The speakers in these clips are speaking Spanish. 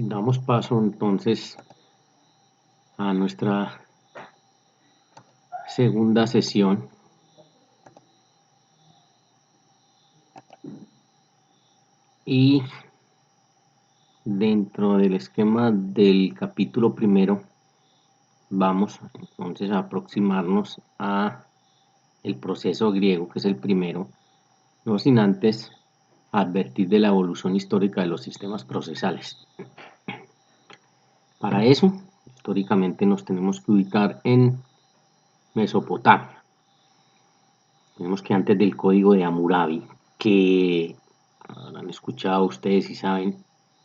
Damos paso entonces a nuestra segunda sesión y dentro del esquema del capítulo primero vamos entonces a aproximarnos a el proceso griego, que es el primero, no sin antes advertir de la evolución histórica de los sistemas procesales. Para eso, históricamente nos tenemos que ubicar en Mesopotamia. Tenemos que antes del código de Hammurabi, que han escuchado ustedes y saben,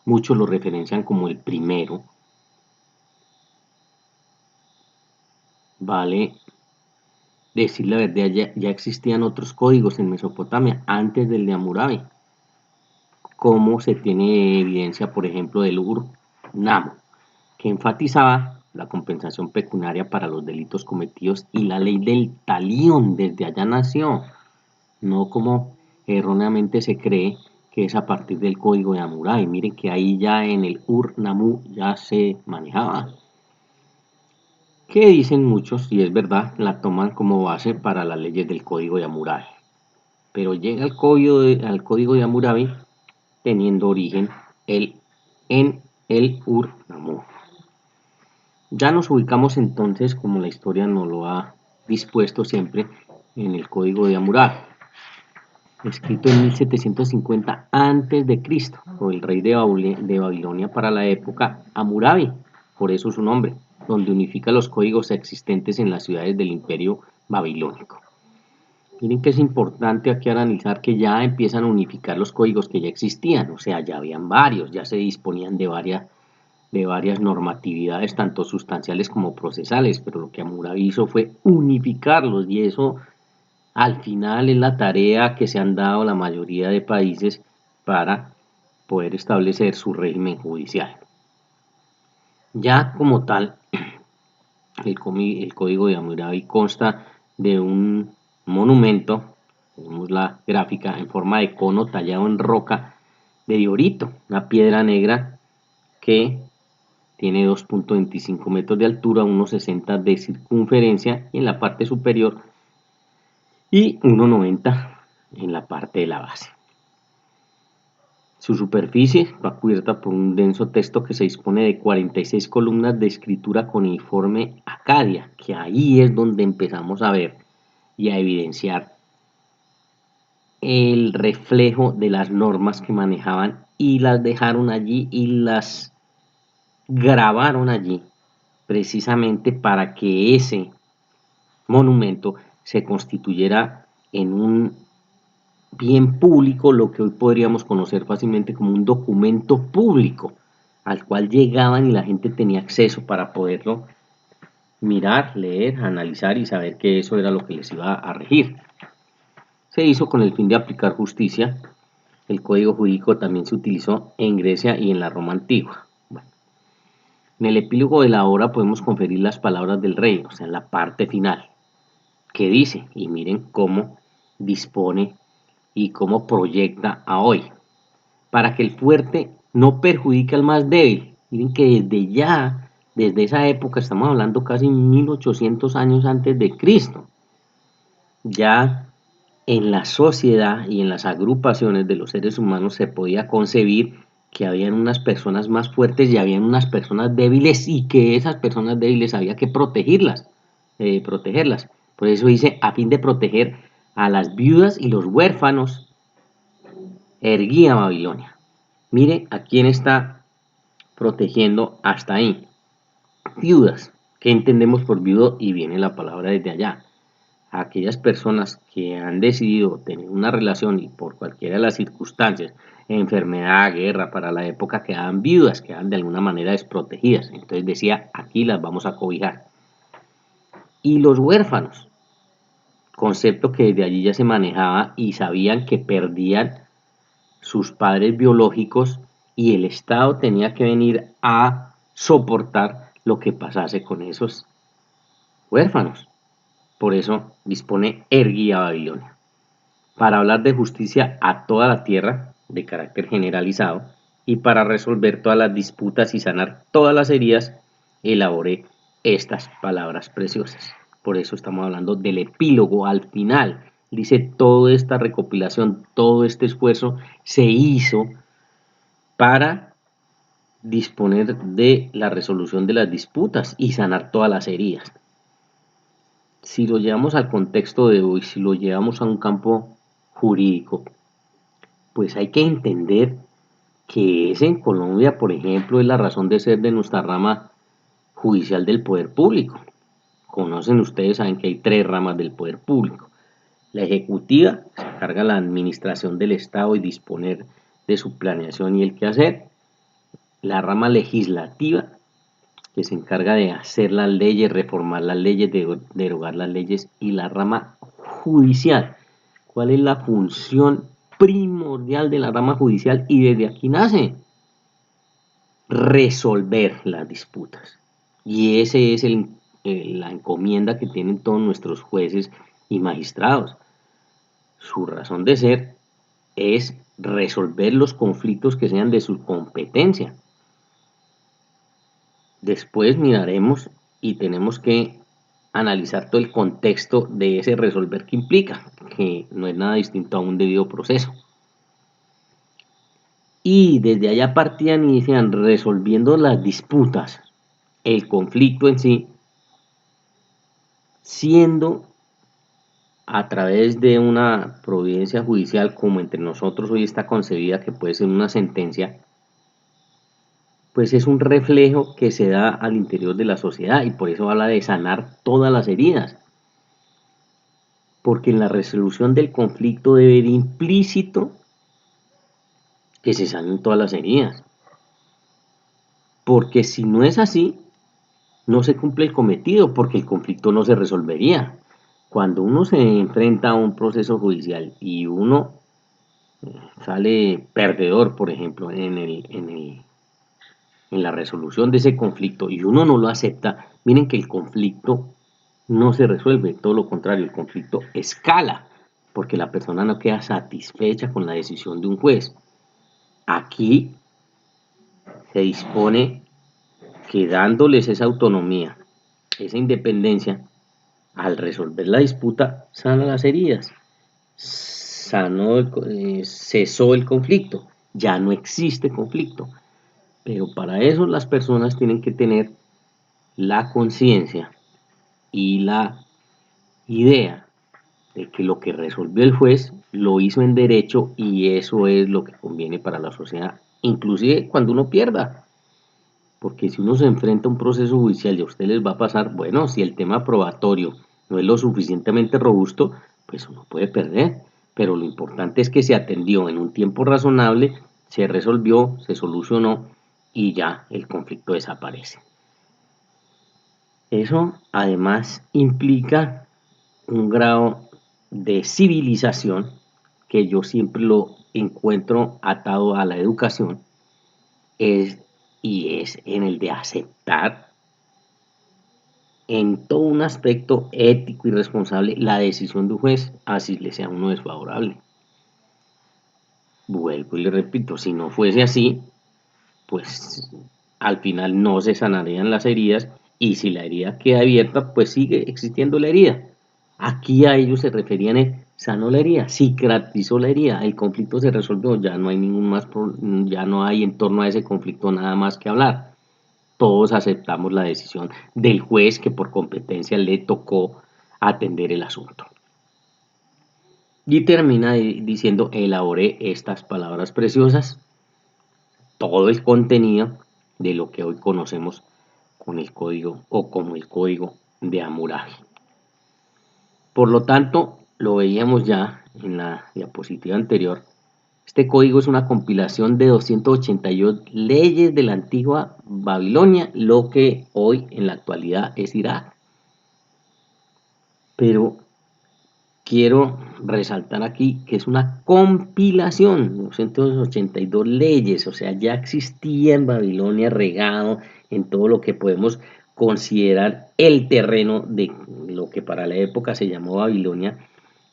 muchos lo referencian como el primero, vale decir la verdad, ya existían otros códigos en Mesopotamia antes del de Hammurabi, como se tiene evidencia, por ejemplo, del Ur-Nammu, que enfatizaba la compensación pecuniaria para los delitos cometidos y la ley del talión, desde allá nació, no como erróneamente se cree que es a partir del código de Hammurabi. Miren que ahí ya en el Ur-Nammu ya se manejaba. Que dicen muchos, y es verdad, la toman como base para las leyes del código de Hammurabi. Pero llega al código de Hammurabi teniendo origen en el Ur-Nammu. Ya nos ubicamos entonces, como la historia nos lo ha dispuesto siempre, en el código de Hammurabi, escrito en 1750 a.C. por el rey de Babilonia para la época, Hammurabi, por eso su nombre, donde unifica los códigos existentes en las ciudades del imperio babilónico. Miren que es importante aquí analizar que ya empiezan a unificar los códigos que ya existían, o sea, ya habían varios, ya se disponían de varias normatividades, tanto sustanciales como procesales, pero lo que Hammurabi hizo fue unificarlos, y eso al final es la tarea que se han dado la mayoría de países para poder establecer su régimen judicial. Ya como tal, el código de Hammurabi consta de un monumento, tenemos la gráfica en forma de cono tallado en roca de diorito, una piedra negra que tiene 2.25 metros de altura, 1.60 de circunferencia en la parte superior y 1.90 en la parte de la base. Su superficie va cubierta por un denso texto que se dispone de 46 columnas de escritura cuneiforme acadia, que ahí es donde empezamos a ver y a evidenciar el reflejo de las normas que manejaban y las dejaron allí y las grabaron allí precisamente para que ese monumento se constituyera en un bien público, lo que hoy podríamos conocer fácilmente como un documento público al cual llegaban y la gente tenía acceso para poderlo mirar, leer, analizar y saber que eso era lo que les iba a regir. Se hizo con el fin de aplicar justicia. El código jurídico también se utilizó en Grecia y en la Roma antigua. Bueno, en el epílogo de la obra podemos conferir las palabras del rey, o sea, en la parte final, que dice, y miren cómo dispone y cómo proyecta a hoy, para que el fuerte no perjudique al más débil. Miren que desde esa época, estamos hablando casi 1800 años antes de Cristo, ya en la sociedad y en las agrupaciones de los seres humanos se podía concebir que habían unas personas más fuertes y habían unas personas débiles y que esas personas débiles había que protegerlas. Por eso dice, a fin de proteger a las viudas y los huérfanos, erguía Babilonia. Mire a quién está protegiendo hasta ahí. Viudas. ¿Qué entendemos por viudo? Y viene la palabra desde allá. A aquellas personas que han decidido tener una relación y por cualquiera de las circunstancias, enfermedad, guerra, para la época quedaban viudas, quedaban de alguna manera desprotegidas. Entonces decía, aquí las vamos a cobijar. Y los huérfanos, concepto que desde allí ya se manejaba y sabían que perdían sus padres biológicos y el Estado tenía que venir a soportar lo que pasase con esos huérfanos. Por eso dispone erguía Babilonia. Para hablar de justicia a toda la tierra, de carácter generalizado, y para resolver todas las disputas y sanar todas las heridas, elaboré estas palabras preciosas. Por eso estamos hablando del epílogo al final. Dice, toda esta recopilación, todo este esfuerzo se hizo para disponer de la resolución de las disputas y sanar todas las heridas. Si lo llevamos al contexto de hoy, si lo llevamos a un campo jurídico, pues hay que entender que es en Colombia, por ejemplo, es la razón de ser de nuestra rama judicial del poder público. Conocen ustedes, saben que hay tres ramas del poder público. La ejecutiva se encarga de la administración del Estado y disponer de su planeación y el quehacer. La rama legislativa, que se encarga de hacer las leyes, reformar las leyes, derogar las leyes. Y la rama judicial, ¿cuál es la función primordial de la rama judicial? Y desde aquí nace resolver las disputas. Y ese es la encomienda que tienen todos nuestros jueces y magistrados. Su razón de ser es resolver los conflictos que sean de su competencia. Después miraremos y tenemos que analizar todo el contexto de ese resolver que implica, que no es nada distinto a un debido proceso. Y desde allá partían y decían, resolviendo las disputas, el conflicto en sí, siendo a través de una providencia judicial como entre nosotros hoy está concebida, que puede ser una sentencia, pues es un reflejo que se da al interior de la sociedad y por eso habla de sanar todas las heridas. Porque en la resolución del conflicto debe ir implícito que se sanen todas las heridas. Porque si no es así, no se cumple el cometido, porque el conflicto no se resolvería. Cuando uno se enfrenta a un proceso judicial y uno sale perdedor, por ejemplo, en la resolución de ese conflicto y uno no lo acepta, miren que el conflicto no se resuelve, todo lo contrario, el conflicto escala, porque la persona no queda satisfecha con la decisión de un juez. Aquí se dispone que dándoles esa autonomía, esa independencia, al resolver la disputa, sana las heridas, cesó el conflicto, ya no existe conflicto. Pero para eso las personas tienen que tener la conciencia y la idea de que lo que resolvió el juez lo hizo en derecho y eso es lo que conviene para la sociedad, inclusive cuando uno pierda. Porque si uno se enfrenta a un proceso judicial y a usted les va a pasar, bueno, si el tema probatorio no es lo suficientemente robusto, pues uno puede perder. Pero lo importante es que se atendió en un tiempo razonable, se resolvió, se solucionó y ya el conflicto desaparece. Eso además implica un grado de civilización que yo siempre lo encuentro atado a la educación es, y es en el de aceptar en todo un aspecto ético y responsable la decisión de un juez, así le sea a uno desfavorable. Vuelvo y le repito, si no fuese así, pues al final no se sanarían las heridas y si la herida queda abierta, pues sigue existiendo la herida. Aquí a ellos se referían en sanó la herida, cicatrizó la herida, el conflicto se resolvió, ya no hay ningún más, ya no hay en torno a ese conflicto nada más que hablar. Todos aceptamos la decisión del juez que por competencia le tocó atender el asunto. Y termina diciendo, elaboré estas palabras preciosas, todo el contenido de lo que hoy conocemos con el código o como el código de Hammurabi. Por lo tanto, lo veíamos ya en la diapositiva anterior, este código es una compilación de 288 leyes de la antigua Babilonia, lo que hoy en la actualidad es Irak. Pero quiero resaltar aquí que es una compilación de 282 leyes, o sea, ya existía en Babilonia regado en todo lo que podemos considerar el terreno de lo que para la época se llamó Babilonia,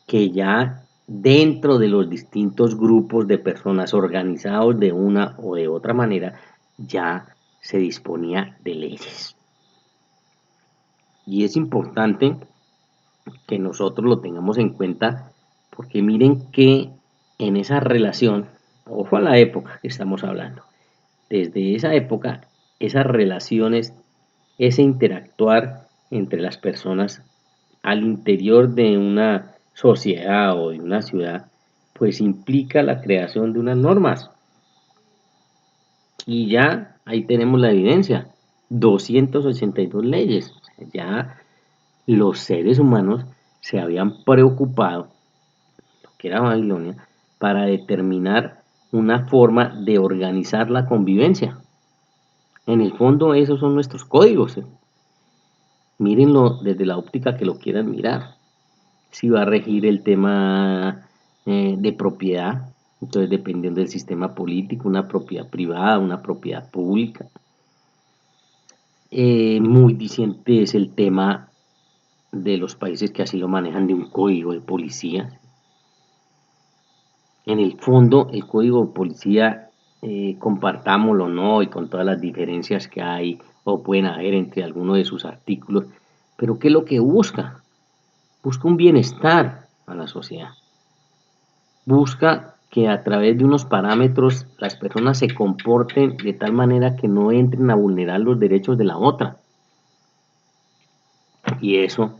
que ya dentro de los distintos grupos de personas organizados de una o de otra manera, ya se disponía de leyes. Y es importante que nosotros lo tengamos en cuenta porque miren que en esa relación, ojo a la época que estamos hablando, desde esa época, esas relaciones, ese interactuar entre las personas al interior de una sociedad o de una ciudad, pues implica la creación de unas normas. Y ya ahí tenemos la evidencia, 282 leyes. Ya los seres humanos se habían preocupado, lo que era Babilonia, para determinar una forma de organizar la convivencia. En el fondo esos son nuestros códigos. Mírenlo desde la óptica que lo quieran mirar. Si va a regir el tema de propiedad, entonces dependiendo del sistema político, una propiedad privada, una propiedad pública. Muy diciente es el tema de los países que así lo manejan de un código de policía. En el fondo, el código de policía, compartámoslo o no, y con todas las diferencias que hay o pueden haber entre algunos de sus artículos, pero ¿qué es lo que busca? Busca un bienestar a la sociedad. Busca que a través de unos parámetros las personas se comporten de tal manera que no entren a vulnerar los derechos de la otra. Y eso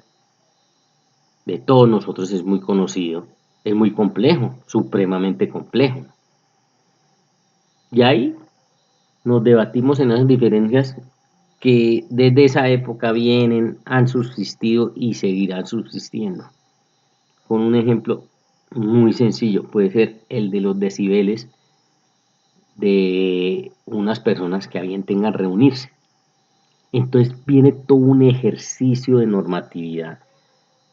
de todos nosotros es muy conocido, es muy complejo, supremamente complejo. Y ahí nos debatimos en esas diferencias que desde esa época vienen, han subsistido y seguirán subsistiendo. Con un ejemplo muy sencillo, puede ser el de los decibeles de unas personas que alguien tenga reunirse. Entonces viene todo un ejercicio de normatividad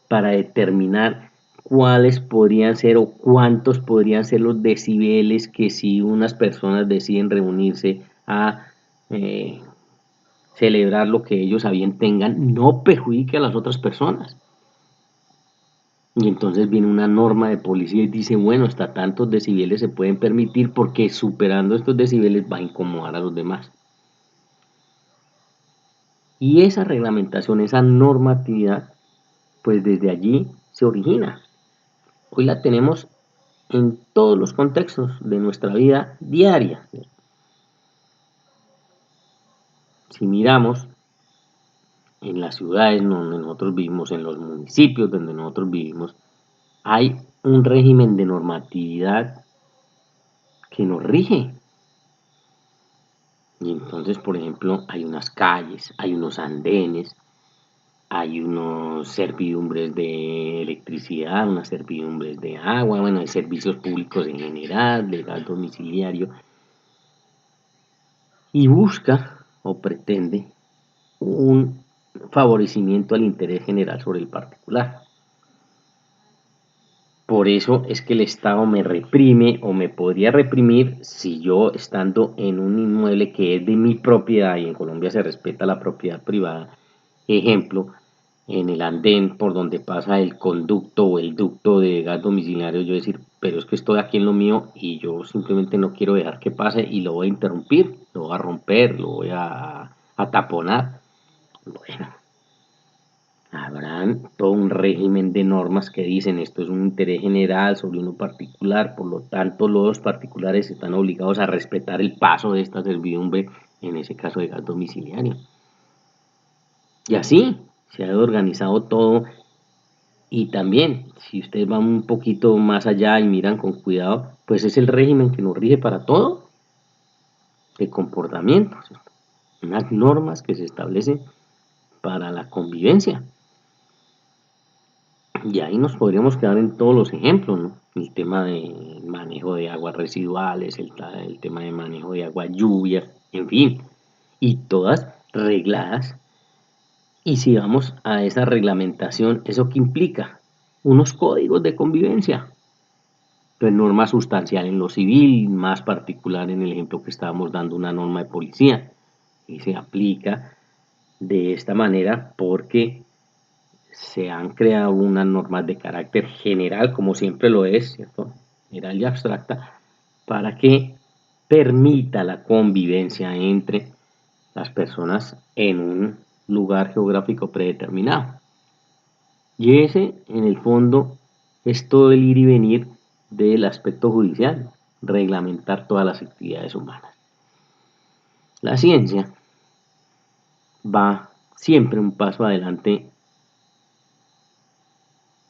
para determinar cuáles podrían ser o cuántos podrían ser los decibeles que si unas personas deciden reunirse a celebrar lo que ellos a bien tengan, no perjudique a las otras personas. Y entonces viene una norma de policía y dice, bueno, hasta tantos decibeles se pueden permitir porque superando estos decibeles va a incomodar a los demás. Y esa reglamentación, esa normatividad, pues desde allí se origina. Hoy la tenemos en todos los contextos de nuestra vida diaria. Si miramos en las ciudades donde nosotros vivimos, en los municipios donde nosotros vivimos, hay un régimen de normatividad que nos rige. Y entonces, por ejemplo, hay unas calles, hay unos andenes, hay unos servidumbres de electricidad, unas servidumbres de agua, bueno, de servicios públicos en general, de gas domiciliario, y busca o pretende un favorecimiento al interés general sobre el particular. Por eso es que el Estado me reprime o me podría reprimir si yo estando en un inmueble que es de mi propiedad y en Colombia se respeta la propiedad privada, ejemplo, en el andén por donde pasa el conducto o el ducto de gas domiciliario, yo decir, pero es que estoy aquí en lo mío y yo simplemente no quiero dejar que pase y lo voy a interrumpir, lo voy a romper, lo voy a taponar. Bueno, habrán todo un régimen de normas que dicen esto es un interés general sobre uno particular, por lo tanto los particulares están obligados a respetar el paso de esta servidumbre, en ese caso de gas domiciliario. Y así se ha organizado todo y también, si ustedes van un poquito más allá y miran con cuidado, pues es el régimen que nos rige para todo, de comportamiento, ¿cierto? Unas normas que se establecen para la convivencia. Y ahí nos podríamos quedar en todos los ejemplos, ¿no? El tema de manejo de aguas residuales, el tema de manejo de agua lluvia, en fin, y todas regladas. Y si vamos a esa reglamentación, ¿eso qué implica? Unos códigos de convivencia. Entonces, norma sustancial en lo civil, más particular en el ejemplo que estábamos dando, una norma de policía. Y se aplica de esta manera porque se han creado unas normas de carácter general, como siempre lo es, ¿cierto? General y abstracta, para que permita la convivencia entre las personas en un lugar geográfico predeterminado. Y ese, en el fondo, es todo el ir y venir del aspecto judicial, reglamentar todas las actividades humanas. La ciencia va siempre un paso adelante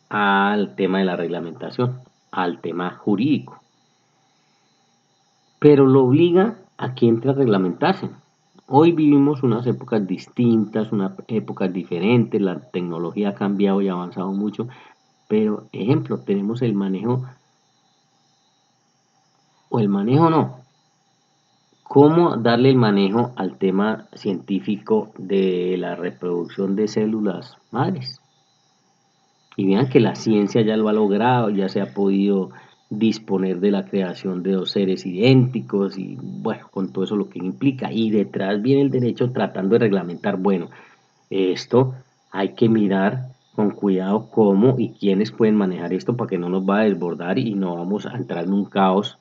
al tema de la reglamentación, al tema jurídico, pero lo obliga a que entre a reglamentarse. Hoy vivimos unas épocas distintas, unas épocas diferentes, la tecnología ha cambiado y ha avanzado mucho, pero ejemplo, tenemos el manejo, o el manejo no, cómo darle el manejo al tema científico de la reproducción de células madres. Y vean que la ciencia ya lo ha logrado, ya se ha podido disponer de la creación de dos seres idénticos y bueno, con todo eso lo que implica. Y detrás viene el derecho tratando de reglamentar, bueno, esto hay que mirar con cuidado cómo y quiénes pueden manejar esto para que no nos va a desbordar y no vamos a entrar en un caos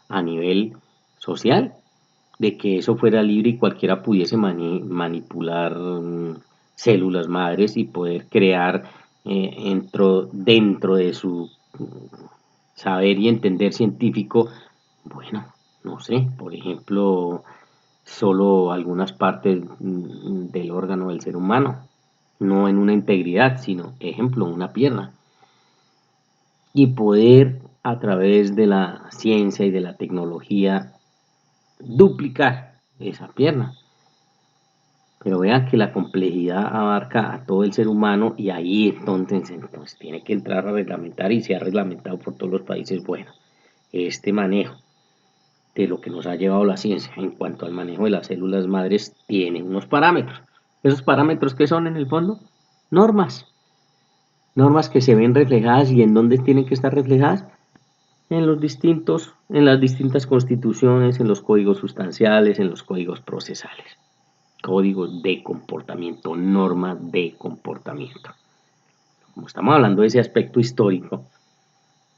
a nivel social, de que eso fuera libre y cualquiera pudiese manipular células madres y poder crear dentro de su saber y entender científico, bueno, no sé, por ejemplo, solo algunas partes del órgano del ser humano, no en una integridad, sino, ejemplo, una pierna. Y poder a través de la ciencia y de la tecnología duplicar esa pierna. Pero vean que la complejidad abarca a todo el ser humano y ahí entonces tiene que entrar a reglamentar y se ha reglamentado por todos los países. Bueno, este manejo de lo que nos ha llevado la ciencia en cuanto al manejo de las células madres tiene unos parámetros. ¿Esos parámetros qué son en el fondo? Normas. Normas que se ven reflejadas y en dónde tienen que estar reflejadas en las distintas constituciones, en los códigos sustanciales, en los códigos procesales. Códigos de comportamiento, normas de comportamiento. Como estamos hablando de ese aspecto histórico,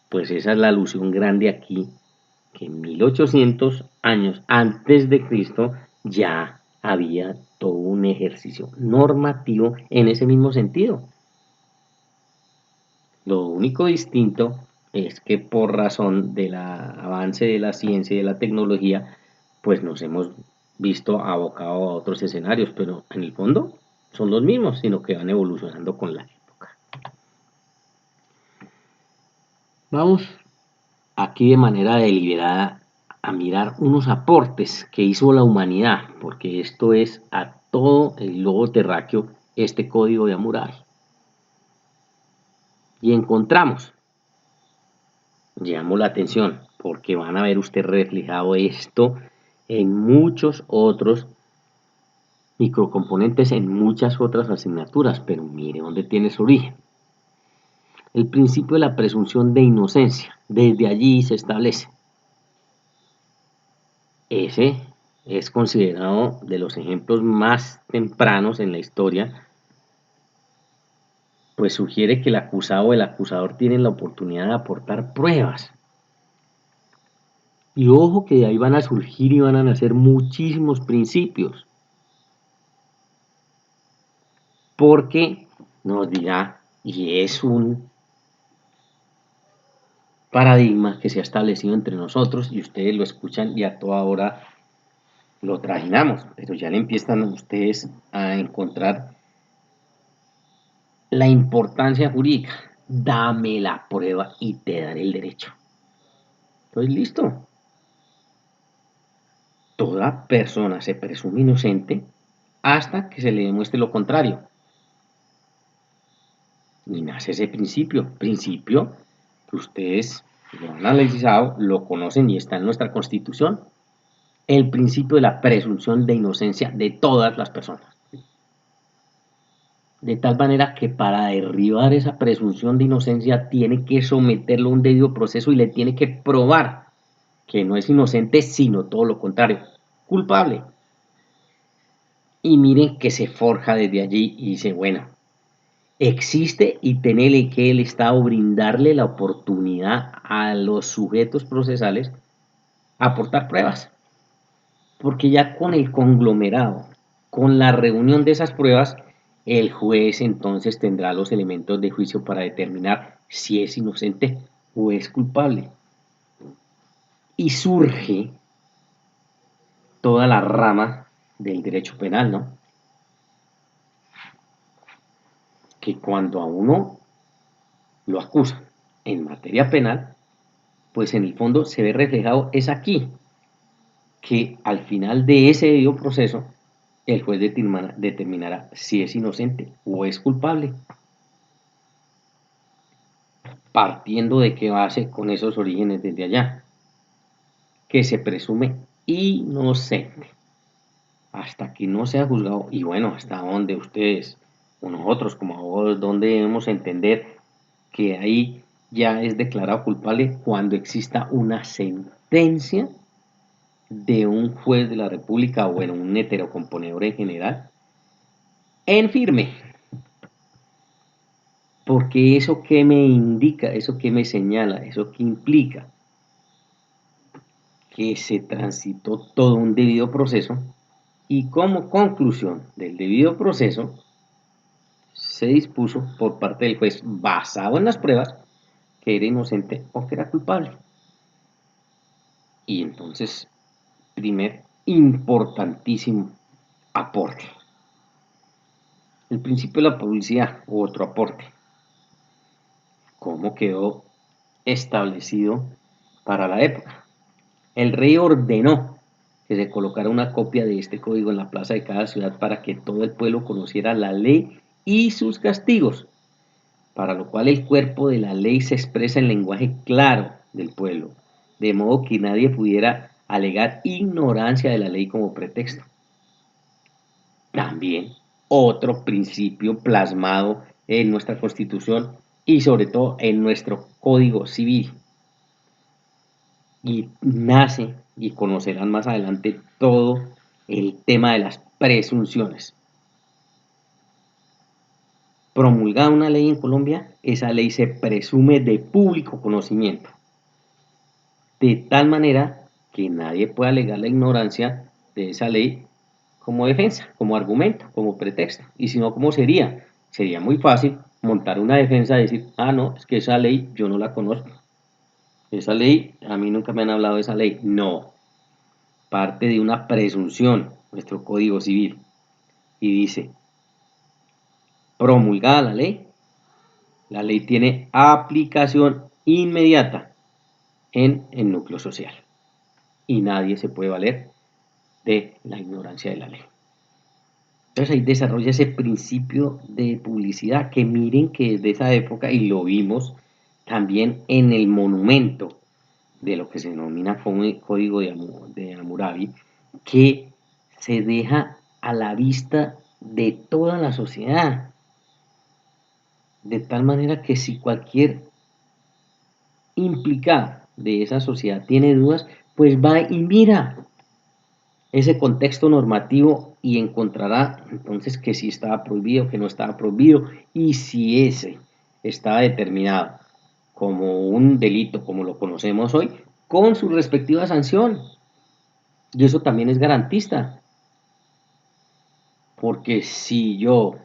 pues esa es la alusión grande aquí, que en 1800 años antes de Cristo ya había todo un ejercicio normativo en ese mismo sentido. Lo único distinto es que por razón del avance de la ciencia y de la tecnología, pues nos hemos visto abocado a otros escenarios, pero en el fondo son los mismos, sino que van evolucionando con la época. Vamos aquí de manera deliberada a mirar unos aportes que hizo la humanidad, porque esto es a todo el globo terráqueo este código de Hammurabi. Y encontramos, llamo la atención, porque van a ver usted reflejado esto en muchos otros microcomponentes, en muchas otras asignaturas, pero mire dónde tiene su origen. El principio de la presunción de inocencia, desde allí se establece. Ese es considerado de los ejemplos más tempranos en la historia, pues sugiere que el acusado o el acusador tienen la oportunidad de aportar pruebas. Y ojo que de ahí van a surgir y van a nacer muchísimos principios. Porque nos dirá, y es un paradigma que se ha establecido entre nosotros, y ustedes lo escuchan y a toda hora lo trajinamos, pero ya le empiezan ustedes a encontrar la importancia jurídica. Dame la prueba y te daré el derecho. Entonces, listo. Toda persona se presume inocente hasta que se le demuestre lo contrario. Y nace ese principio que ustedes lo han analizado, lo conocen y está en nuestra Constitución. El principio de la presunción de inocencia de todas las personas. De tal manera que para derribar esa presunción de inocencia tiene que someterlo a un debido proceso y le tiene que probar que no es inocente, sino todo lo contrario, culpable. Y miren que se forja desde allí y dice, bueno, existe y tiene que el Estado brindarle la oportunidad a los sujetos procesales a aportar pruebas, porque ya con el conglomerado, con la reunión de esas pruebas, el juez entonces tendrá los elementos de juicio para determinar si es inocente o es culpable. Y surge toda la rama del derecho penal, ¿no? Que cuando a uno lo acusan en materia penal, pues en el fondo se ve reflejado es aquí, que al final de ese debido proceso, el juez determinará si es inocente o es culpable, partiendo de qué base con esos orígenes desde allá, que se presume inocente hasta que no sea juzgado. Y bueno, hasta donde ustedes o nosotros como abogados, donde debemos entender que ahí ya es declarado culpable cuando exista una sentencia de un juez de la República o bueno, un heterocomponedor en general en firme. Porque eso que me indica, eso que me señala, eso que implica que se transitó todo un debido proceso y como conclusión del debido proceso se dispuso por parte del juez, basado en las pruebas, que era inocente o que era culpable. Y entonces, primer importantísimo aporte. El principio de la publicidad, otro aporte. ¿Cómo quedó establecido para la época? El rey ordenó que se colocara una copia de este código en la plaza de cada ciudad para que todo el pueblo conociera la ley y sus castigos, para lo cual el cuerpo de la ley se expresa en lenguaje claro del pueblo, de modo que nadie pudiera alegar ignorancia de la ley como pretexto. También otro principio plasmado en nuestra Constitución y sobre todo en nuestro Código Civil. Y nace, y conocerán más adelante, todo el tema de las presunciones. Promulgada una ley en Colombia, esa ley se presume de público conocimiento, de tal manera que nadie puede alegar la ignorancia de esa ley como defensa, como argumento, como pretexto. Y si no, ¿cómo sería? Sería muy fácil montar una defensa y decir, ah, no, es que esa ley yo no la conozco. Esa ley, a mí nunca me han hablado de esa ley. No, parte de una presunción, nuestro Código Civil, y dice, promulgada la ley tiene aplicación inmediata en el núcleo social y nadie se puede valer de la ignorancia de la ley. Entonces ahí desarrolla ese principio de publicidad que miren que desde esa época, y lo vimos también en el monumento de lo que se denomina como Código de Hammurabi, que se deja a la vista de toda la sociedad, de tal manera que si cualquier implicado de esa sociedad tiene dudas, pues va y mira ese contexto normativo y encontrará entonces que si estaba prohibido, que no estaba prohibido y si ese estaba determinado como un delito como lo conocemos hoy, con su respectiva sanción. Y eso también es garantista, porque si yo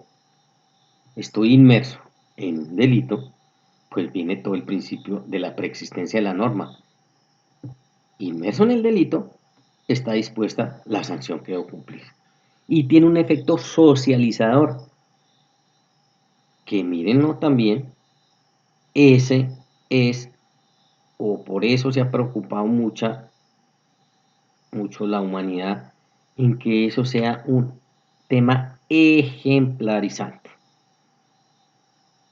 estoy inmerso en un delito, pues viene todo el principio de la preexistencia de la norma. Inmerso en el delito, está dispuesta la sanción que debo cumplir. Y tiene un efecto socializador, que mírenlo también, ese es, o por eso se ha preocupado mucho la humanidad, en que eso sea un tema ejemplarizante.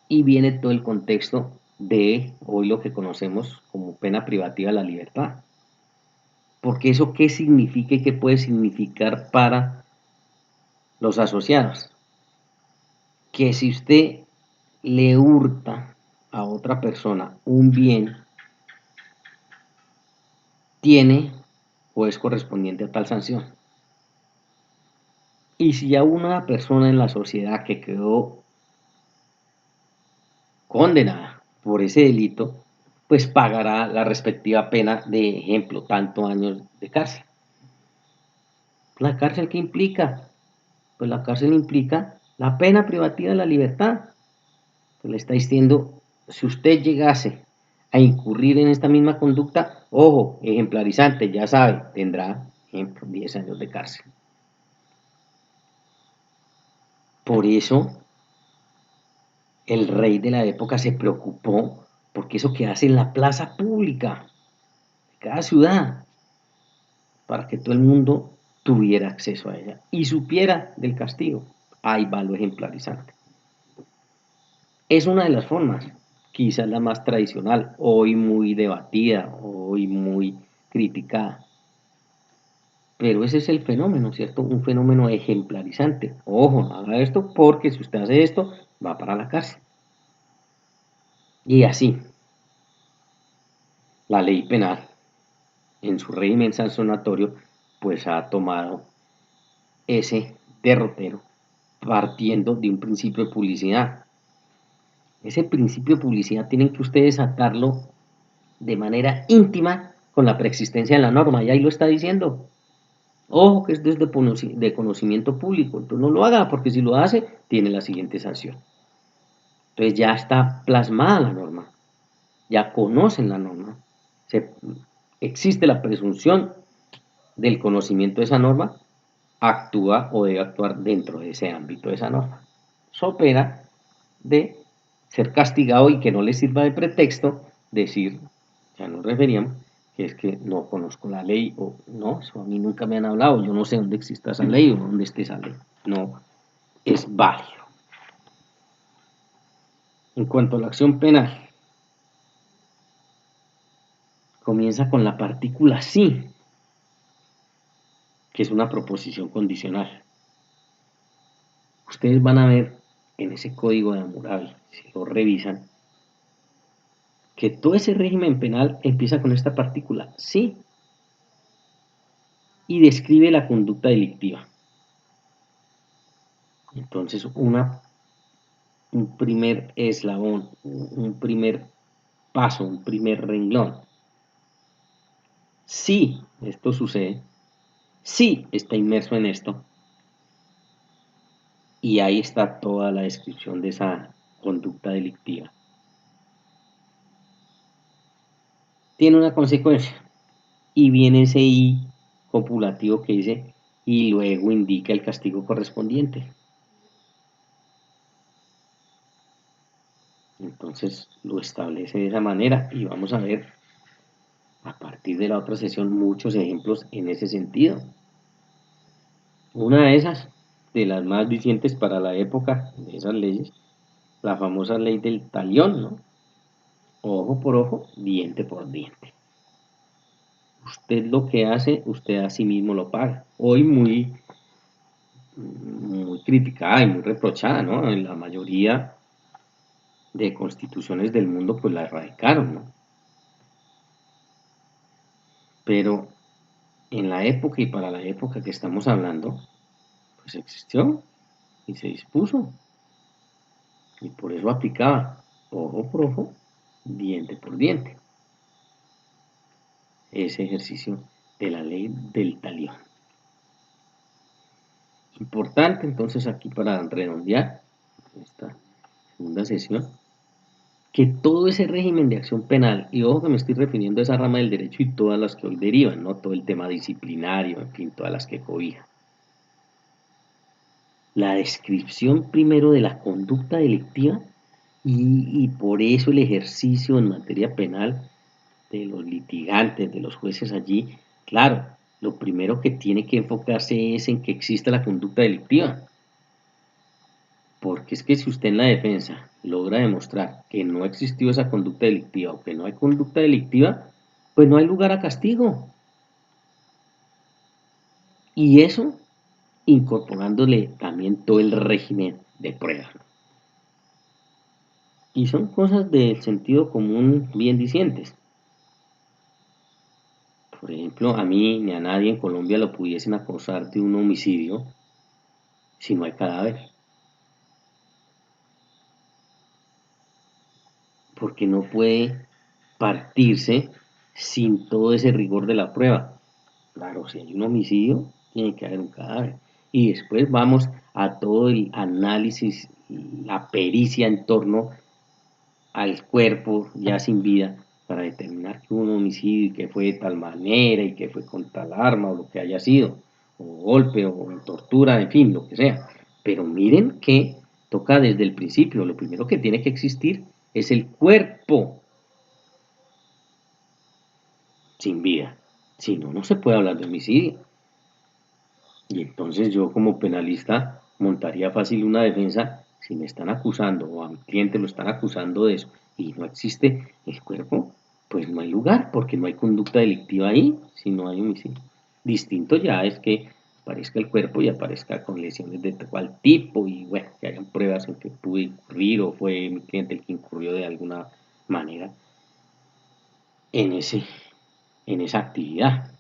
Y viene todo el contexto de hoy lo que conocemos como pena privativa de la libertad. Porque eso qué significa y qué puede significar para los asociados. Que si usted le hurta a otra persona un bien, tiene o es correspondiente a tal sanción. Y si a una persona en la sociedad que quedó condenada por ese delito, pues pagará la respectiva pena de ejemplo, tantos años de cárcel. ¿La cárcel qué implica? Pues la cárcel implica la pena privativa de la libertad. Pues le está diciendo, si usted llegase a incurrir en esta misma conducta, ojo, ejemplarizante, ya sabe, tendrá, ejemplo, 10 años de cárcel. Por eso el rey de la época se preocupó porque eso quedase en la plaza pública de cada ciudad, para que todo el mundo tuviera acceso a ella y supiera del castigo. Ahí va lo ejemplarizante. Es una de las formas, quizás la más tradicional, hoy muy debatida, hoy muy criticada. Pero ese es el fenómeno, ¿cierto? Un fenómeno ejemplarizante. Ojo, no haga esto porque si usted hace esto, va para la cárcel. Y así, la ley penal, en su régimen sancionatorio, pues ha tomado ese derrotero partiendo de un principio de publicidad. Ese principio de publicidad tienen que ustedes atarlo de manera íntima con la preexistencia de la norma, y ahí lo está diciendo. Ojo que es desde de conocimiento público, entonces no lo haga, porque si lo hace, tiene la siguiente sanción. Entonces ya está plasmada la norma, ya conocen la norma, se, existe la presunción del conocimiento de esa norma, actúa o debe actuar dentro de ese ámbito de esa norma. So pena de ser castigado y que no le sirva de pretexto decir, ya nos referíamos, que es que no conozco la ley o no, eso a mí nunca me han hablado, yo no sé dónde exista esa ley o dónde esté esa ley. No es válido. En cuanto a la acción penal, comienza con la partícula sí, que es una proposición condicional. Ustedes van a ver en ese código de Hammurabi, si lo revisan, que todo ese régimen penal empieza con esta partícula, sí, y describe la conducta delictiva. Entonces, un primer eslabón, un primer paso, un primer renglón. Si esto sucede, si está inmerso en esto, y ahí está toda la descripción de esa conducta delictiva. Tiene una consecuencia, y viene ese I copulativo que dice, y luego indica el castigo correspondiente. Entonces lo establece de esa manera y vamos a ver a partir de la otra sesión muchos ejemplos en ese sentido. Una de esas, de las más vigentes para la época de esas leyes, la famosa ley del talión, ¿no? Ojo por ojo, diente por diente. Usted lo que hace, usted a sí mismo lo paga. Hoy muy criticada y muy reprochada, ¿no? En la mayoría de constituciones del mundo pues la erradicaron, ¿no? Pero en la época y para la época que estamos hablando, pues existió y se dispuso y por eso aplicaba ojo por ojo, diente por diente, ese ejercicio de la ley del talión. Importante entonces aquí para redondear esta segunda sesión, que todo ese régimen de acción penal, y ojo que me estoy refiriendo a esa rama del derecho y todas las que hoy derivan, no todo el tema disciplinario, en fin, todas las que cobijan. La descripción primero de la conducta delictiva y por eso el ejercicio en materia penal de los litigantes, de los jueces allí, claro, lo primero que tiene que enfocarse es en que exista la conducta delictiva. Porque es que si usted en la defensa logra demostrar que no existió esa conducta delictiva o que no hay conducta delictiva, pues no hay lugar a castigo. Y eso incorporándole también todo el régimen de prueba. Y son cosas del sentido común bien dicientes. Por ejemplo, a mí ni a nadie en Colombia lo pudiesen acusar de un homicidio si no hay cadáver. porque no puede partirse sin todo ese rigor de la prueba. Claro, si hay un homicidio, tiene que haber un cadáver. Y después vamos a todo el análisis, la pericia en torno al cuerpo ya sin vida para determinar que hubo un homicidio y que fue de tal manera y que fue con tal arma o lo que haya sido, o golpe o tortura, en fin, lo que sea. Pero miren que toca desde el principio, lo primero que tiene que existir es el cuerpo sin vida. Si no, no se puede hablar de homicidio. Y entonces yo como penalista montaría fácil una defensa si me están acusando o a mi cliente lo están acusando de eso y no existe el cuerpo, pues no hay lugar porque no hay conducta delictiva ahí si no hay homicidio. Distinto ya es que aparezca el cuerpo y aparezca con lesiones de cual tipo y bueno, que hayan pruebas en que pude incurrir o fue mi cliente el que incurrió de alguna manera en, en esa actividad.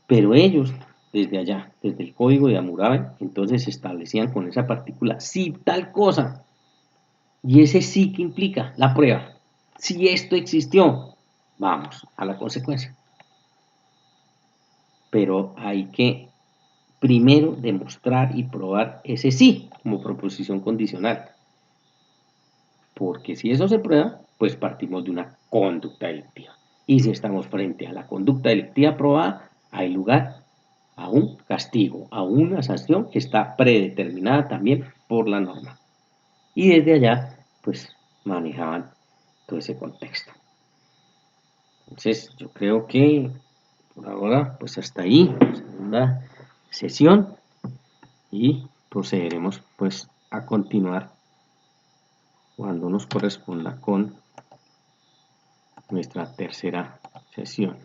Pero ellos, desde allá, desde el código de Hammurabi, entonces establecían con esa partícula sí tal cosa. Y ese sí que implica la prueba. Si esto existió, vamos a la consecuencia. Pero hay que primero demostrar y probar ese sí como proposición condicional. Porque si eso se prueba, pues partimos de una conducta delictiva. Y si estamos frente a la conducta delictiva probada, hay lugar a un castigo, a una sanción que está predeterminada también por la norma. Y desde allá, pues manejaban todo ese contexto. Entonces, yo creo que por ahora, pues hasta ahí, segunda sesión, y procederemos pues a continuar cuando nos corresponda con nuestra tercera sesión.